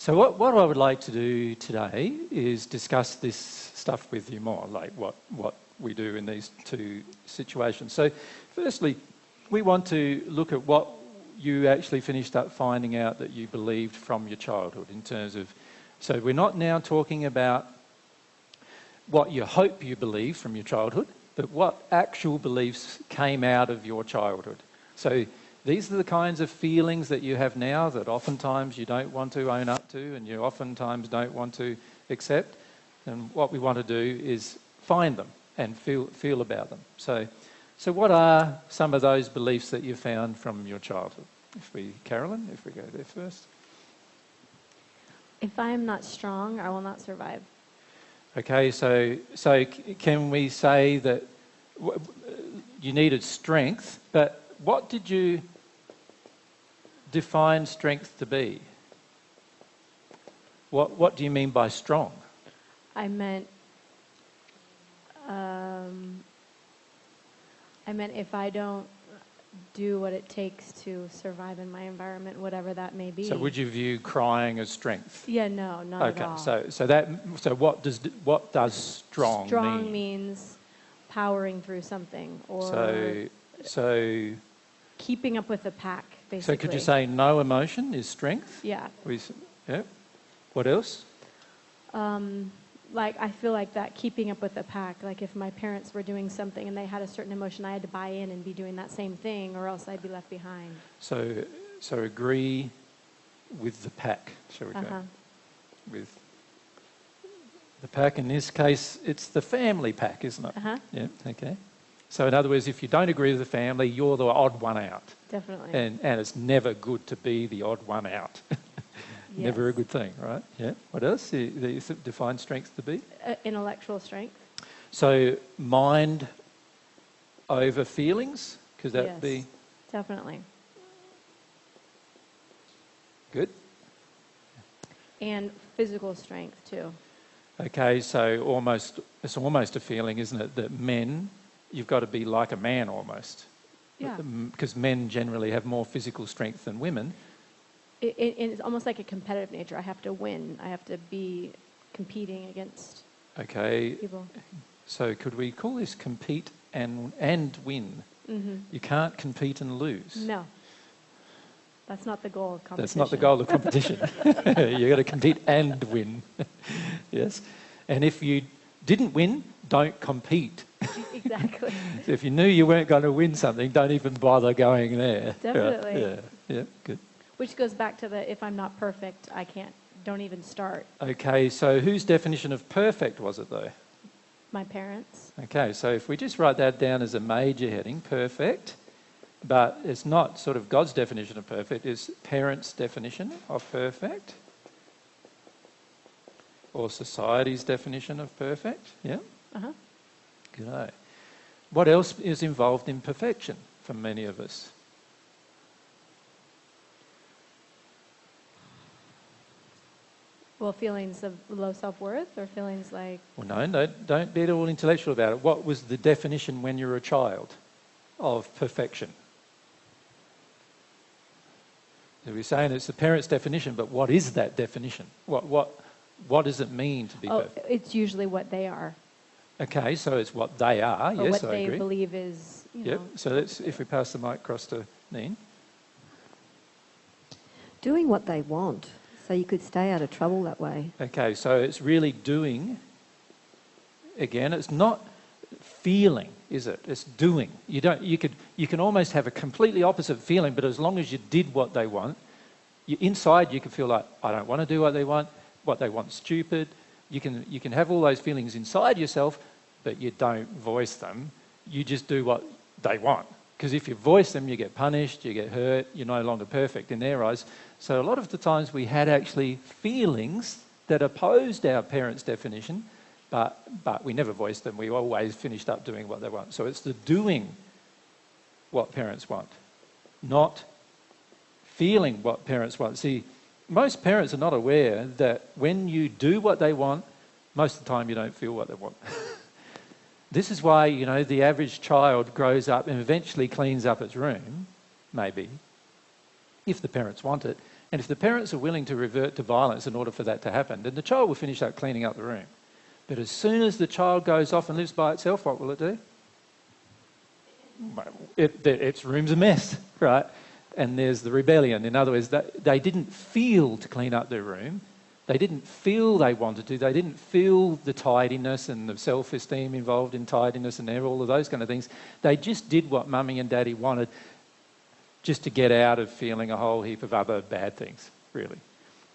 So what I would like to do today is discuss this stuff with you more, like what we do in these two situations. So firstly, we want to look at what you actually finished up finding out that you believed from your childhood in terms of... So we're not now talking about what you hope you believe from your childhood, but what actual beliefs came out of your childhood. So these are the kinds of feelings that you have now that oftentimes you don't want to own up to and you oftentimes don't want to accept. And what we want to do is find them and feel about them. So what are some of those beliefs that you found from your childhood? Carolyn, if we go there first. If I am not strong, I will not survive. Okay, so can we say that you needed strength, but what did you define strength to be? What do you mean by strong? I meant if I don't do what it takes to survive in my environment, whatever that may be. So would you view crying as strength? Yeah, no, not at all. Okay, so what does strong mean? Strong means powering through something, or so keeping up with the pack, basically. So could you say no emotion is strength? Yeah. Yeah. What else? Like, I feel like that keeping up with the pack, like if my parents were doing something and they had a certain emotion, I had to buy in and be doing that same thing, or else I'd be left behind. So agree with the pack, shall we go? With the pack, in this case, it's the family pack, isn't it? Yeah, okay. So in other words, if you don't agree with the family, you're the odd one out. Definitely. And it's never good to be the odd one out. Yes. Never a good thing, right? Yeah. What else do you define strength to be? Intellectual strength. So mind over feelings? Could that be? Yes, definitely. Good. And physical strength too. Okay, so it's almost a feeling, isn't it, that men, you've got to be like a man almost. Yeah. Because men generally have more physical strength than women. It's almost like a competitive nature. I have to win. I have to be competing against people. So could we call this compete and win? Mm-hmm. You can't compete and lose. No. That's not the goal of competition. That's not the goal of competition. You've got to compete and win. Yes. And if you didn't win, don't compete. Exactly. So if you knew you weren't going to win something, don't even bother going there. Definitely. Yeah, good. Which goes back to the if I'm not perfect, don't even start. Okay, so whose definition of perfect was it though? My parents. Okay, so if we just write that down as a major heading, perfect, but it's not sort of God's definition of perfect, it's parents' definition of perfect, or society's definition of perfect, yeah? Good. What else is involved in perfection for many of us? Well, feelings of low self-worth, or feelings like... Well, no, don't be at all intellectual about it. What was the definition when you were a child of perfection? So we're saying it's the parents' definition, but what is that definition? What does it mean to be perfect? It's usually what they are. Okay, so it's what they are. Or yes, what I agree. they believe is, Yep. So if we pass the mic across to Neen. Doing what they want, so you could stay out of trouble that way. Okay, so it's really doing. Again, it's not feeling, is it? It's doing. You can almost have a completely opposite feeling, but as long as you did what they want, inside you can feel like, I don't want to do what they want's stupid. You can have all those feelings inside yourself, but you don't voice them. You just do what they want. Because if you voice them, you get punished, you get hurt, you're no longer perfect in their eyes. So a lot of the times we had actually feelings that opposed our parents' definition, but we never voiced them. We always finished up doing what they want. So it's the doing what parents want, not feeling what parents want. See, most parents are not aware that when you do what they want, most of the time you don't feel what they want. This is why, the average child grows up and eventually cleans up its room, maybe, if the parents want it, And if the parents are willing to revert to violence in order for that to happen, then the child will finish up cleaning up the room. But as soon as the child goes off and lives by itself, what will it do? Its room's a mess, right? And there's the rebellion. In other words, they didn't feel to clean up their room. They didn't feel they wanted to. They didn't feel the tidiness and the self-esteem involved in tidiness and all of those kind of things. They just did what mummy and daddy wanted, just to get out of feeling a whole heap of other bad things, really.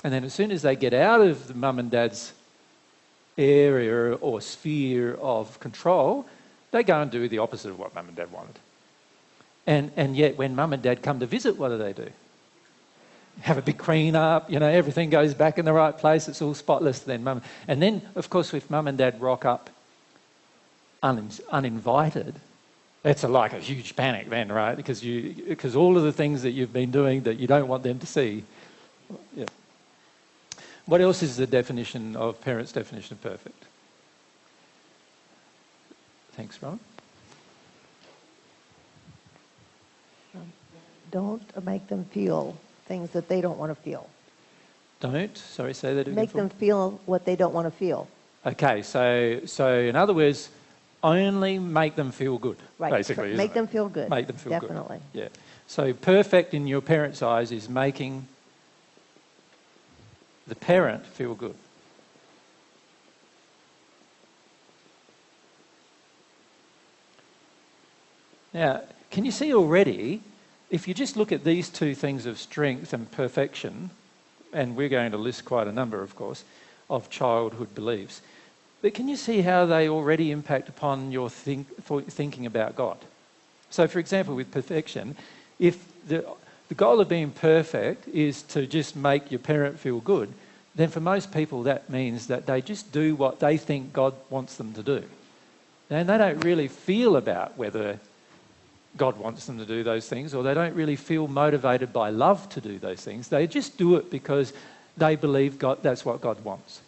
And then as soon as they get out of the mum and dad's area or sphere of control, they go and do the opposite of what mum and dad wanted. And yet when mum and dad come to visit, what do? Have a big clean up, everything goes back in the right place, it's all spotless then. And then, of course, if mum and dad rock up uninvited, it's like a huge panic then, right? Because all of the things that you've been doing that you don't want them to see. Yeah. What else is the definition of parents' definition of perfect? Thanks, Ron. Don't make them feel things that they don't want to feel. Sorry, say that again. Make them feel what they don't want to feel. Okay, so in other words, only make them feel good, Right. basically. Make them feel good. Make them feel good. Definitely. Yeah. So perfect in your parents' eyes is making the parent feel good. Now, can you see already, if you just look at these two things of strength and perfection, and we're going to list quite a number, of course, of childhood beliefs, but can you see how they already impact upon your thinking about God? So, for example, with perfection, if the goal of being perfect is to just make your parent feel good, then for most people that means that they just do what they think God wants them to do. And they don't really feel about whether God wants them to do those things, or they don't really feel motivated by love to do those things. They just do it because they believe that's what God wants.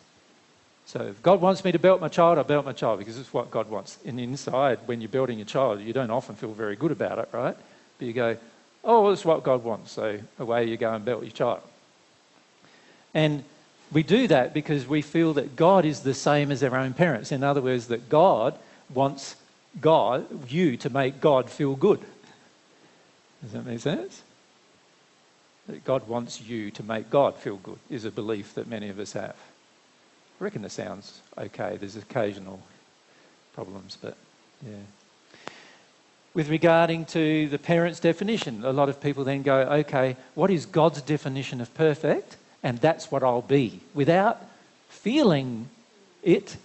So if God wants me to belt my child, I belt my child because it's what God wants. And inside, when you're belting your child, you don't often feel very good about it, right? But you go, oh, well, it's what God wants. So away you go and belt your child. And we do that because we feel that God is the same as our own parents. In other words, that God wants you to make God feel good. Does that make sense? That God wants you to make God feel good is a belief that many of us have. I reckon it sounds okay. There's occasional problems, but yeah. With regarding to the parent's definition, a lot of people then go, okay, what is God's definition of perfect? And that's what I'll be. Without feeling it,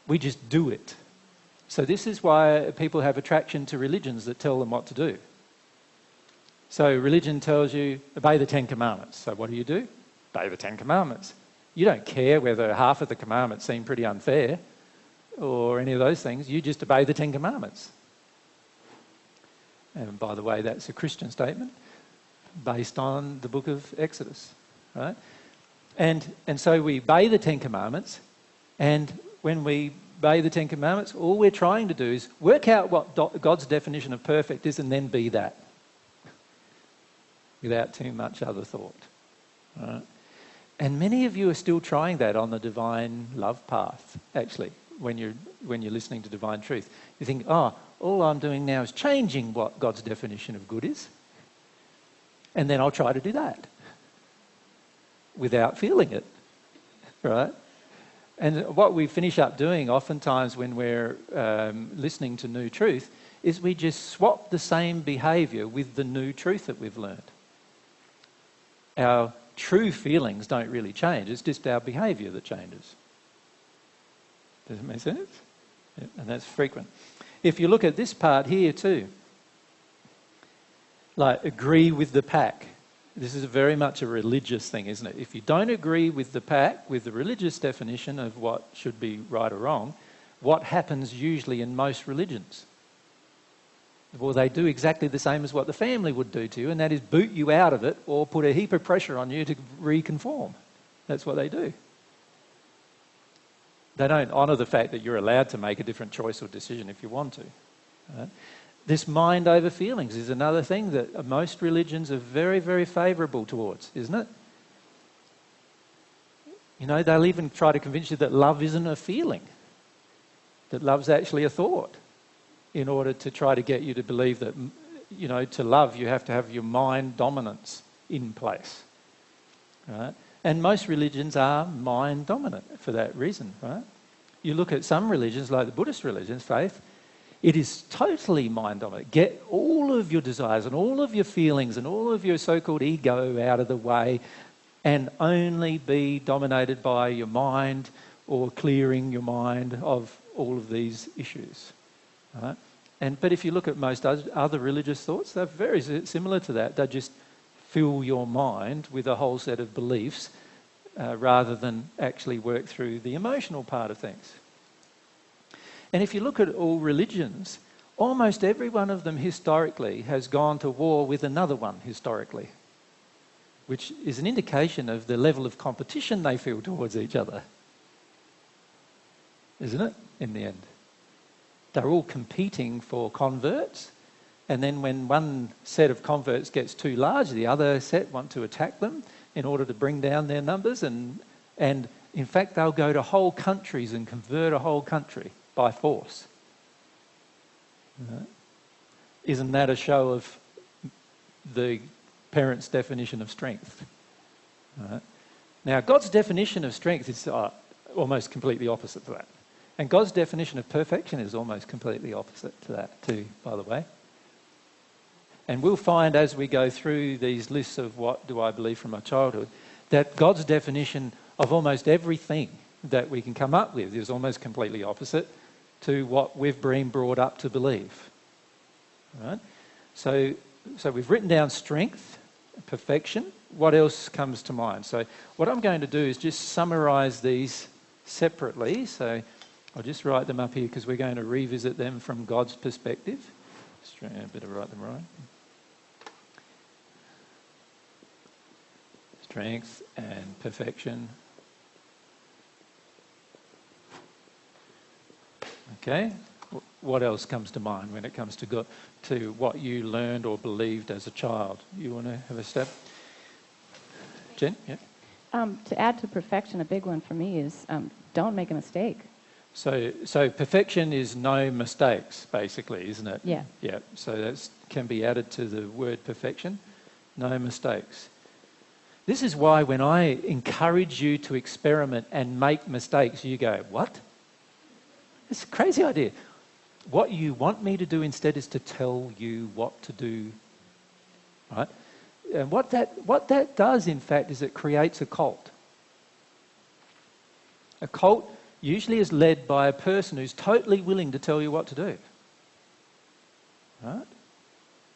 we just do it. So this is why people have attraction to religions that tell them what to do. So religion tells you, obey the 10 Commandments. So what do? Obey the 10 Commandments. You don't care whether half of the commandments seem pretty unfair or any of those things. You just obey the 10 Commandments. And by the way, that's a Christian statement based on the book of Exodus, right? And so we obey the 10 Commandments, and when we obey the 10 Commandments, all we're trying to do is work out what God's definition of perfect is and then be that without too much other thought, right? And many of you are still trying that on the divine love path, actually, when you're listening to divine truth. You think, oh, all I'm doing now is changing what God's definition of good is, and then I'll try to do that without feeling it, right? And what we finish up doing oftentimes when we're listening to new truth is we just swap the same behaviour with the new truth that we've learned. Our true feelings don't really change. It's just our behaviour that changes. Does it make sense? Yeah, and that's frequent. If you look at this part here too, like agree with the pack. This is very much a religious thing, isn't it? If you don't agree with the pack, with the religious definition of what should be right or wrong, what happens usually in most religions? Well, they do exactly the same as what the family would do to you, and that is boot you out of it or put a heap of pressure on you to reconform. That's what they do. They don't honour the fact that you're allowed to make a different choice or decision if you want to. Right? This mind over feelings is another thing that most religions are very, very favourable towards, isn't it? You know, they'll even try to convince you that love isn't a feeling, that love's actually a thought, in order to try to get you to believe that, you know, to love you have to have your mind dominance in place, right? And most religions are mind dominant for that reason, right? You look at some religions, like the Buddhist religions, faith, it is totally mind dominant. Get all of your desires and all of your feelings and all of your so-called ego out of the way and only be dominated by your mind, or clearing your mind of all of these issues, right? But if you look at most other religious thoughts, they're very similar to that. They just fill your mind with a whole set of beliefs rather than actually work through the emotional part of things. And if you look at all religions, almost every one of them historically has gone to war with another one historically, which is an indication of the level of competition they feel towards each other, isn't it, in the end? They're all competing for converts, and then when one set of converts gets too large, the other set want to attack them in order to bring down their numbers, and in fact they'll go to whole countries and convert a whole country by force. Isn't that a show of the parents' definition of strength? Now, God's definition of strength is almost completely opposite to that. And God's definition of perfection is almost completely opposite to that too, by the way. And we'll find as we go through these lists of what do I believe from my childhood, that God's definition of almost everything that we can come up with is almost completely opposite to what we've been brought up to believe. Right? So we've written down strength, perfection. What else comes to mind? So what I'm going to do is just summarise these separately. So I'll just write them up here because we're going to revisit them from God's perspective. I better write them right. Strength and perfection. Okay. What else comes to mind when it comes to God, to what you learned or believed as a child? You want to have a step? Jen? Yeah. To add to perfection, a big one for me is don't make a mistake. So perfection is no mistakes, basically, isn't it? Yeah. Yeah. So that can be added to the word perfection. No mistakes. This is why when I encourage you to experiment and make mistakes, you go, what? It's a crazy idea. What you want me to do instead is to tell you what to do, right? And what that does, in fact, is it creates a cult. A cult usually is led by a person who's totally willing to tell you what to do, right?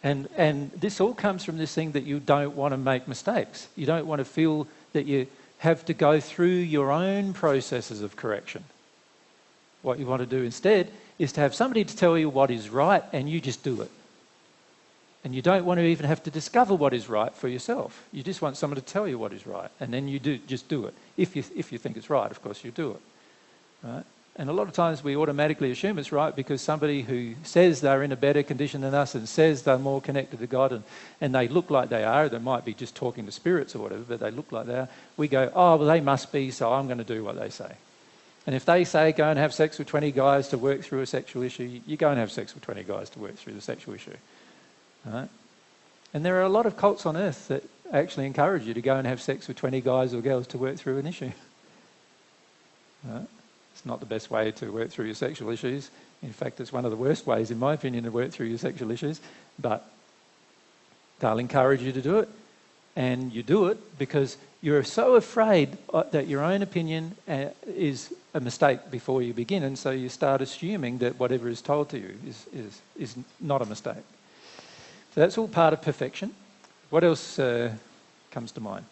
And this all comes from this thing that you don't want to make mistakes. You don't want to feel that you have to go through your own processes of correction. What you want to do instead is to have somebody to tell you what is right and you just do it. And you don't want to even have to discover what is right for yourself. You just want someone to tell you what is right, and then you just do it. If you think it's right, of course you do it. Right? And a lot of times we automatically assume it's right because somebody who says they're in a better condition than us and says they're more connected to God and they look like they are, they might be just talking to spirits or whatever, but they look like they are, we go, oh, well, they must be, so I'm going to do what they say. And if they say go and have sex with 20 guys to work through a sexual issue, you go and have sex with 20 guys to work through the sexual issue. Right? And there are a lot of cults on earth that actually encourage you to go and have sex with 20 guys or girls to work through an issue. Right? It's not the best way to work through your sexual issues. In fact, it's one of the worst ways, in my opinion, to work through your sexual issues. But they'll encourage you to do it. And you do it because you're so afraid that your own opinion is a mistake before you begin. And so you start assuming that whatever is told to you is not a mistake. So that's all part of perfection. What else comes to mind?